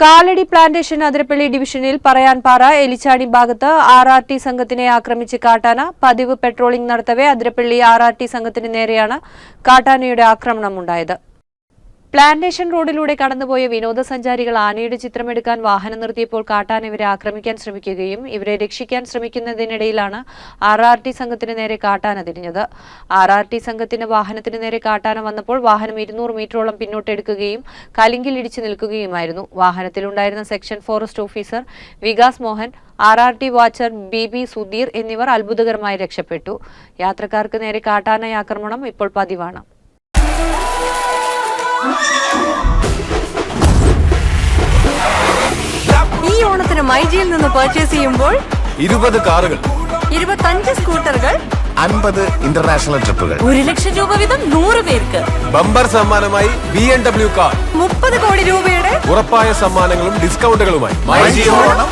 Kalady plantation Athirappilly ഡിവിഷനിൽ പറയാൻപാറ എലിച്ചാടി ഭാഗത്ത് RRT സംഘത്തിനെ ആക്രമിച്ച് കാട്ടാന. പതിവ് പെട്രോളിംഗ് നടത്തവേ അതിരപ്പള്ളി RRT സംഘത്തിന് നേരെയാണ് കാട്ടാനയുടെ ആക്രമണമുണ്ടായത്. പ്ലാന്റേഷൻ റോഡിലൂടെ കടന്നുപോയ വിനോദസഞ്ചാരികൾ ആനയുടെ ചിത്രമെടുക്കാൻ വാഹനം നിർത്തിയപ്പോൾ കാട്ടാന ഇവരെ ആക്രമിക്കാൻ ശ്രമിക്കുകയും ഇവരെ രക്ഷിക്കാൻ ശ്രമിക്കുന്നതിനിടയിലാണ് RRT സംഘത്തിന് നേരെ കാട്ടാന തിരിഞ്ഞത്. RRT സംഘത്തിന്റെ വാഹനത്തിന് നേരെ കാട്ടാന വന്നപ്പോൾ വാഹനം 200 മീറ്ററോളം പിന്നോട്ടെടുക്കുകയും കലിങ്കിൽ ഇടിച്ചു നിൽക്കുകയുമായിരുന്നു. വാഹനത്തിലുണ്ടായിരുന്ന section forest officer Vikas Mohan, RRT watcher BB Sudheer എന്നിവർ അത്ഭുതകരമായി രക്ഷപ്പെട്ടു. യാത്രക്കാർക്ക് നേരെ കാട്ടാന ആക്രമണം ഇപ്പോൾ പതിവാണ്. ഈ ഓണത്തിന് മൈജിയിൽ നിന്ന് പർച്ചേസ് ചെയ്യുമ്പോൾ 20 കാറുകൾ, 25 സ്കൂട്ടറുകൾ, 50 ഇന്റർനാഷണൽ ട്രിപ്പുകൾ, 1 ലക്ഷം രൂപ വീതം 100 പേർക്ക്. ബമ്പർ സമ്മാനമായി BMW കാർ, 30 കോടി രൂപയുടെ ഉറപ്പായ സമ്മാനങ്ങളും ഡിസ്കൗണ്ടുകളുമായി. മൈജി ഓണം.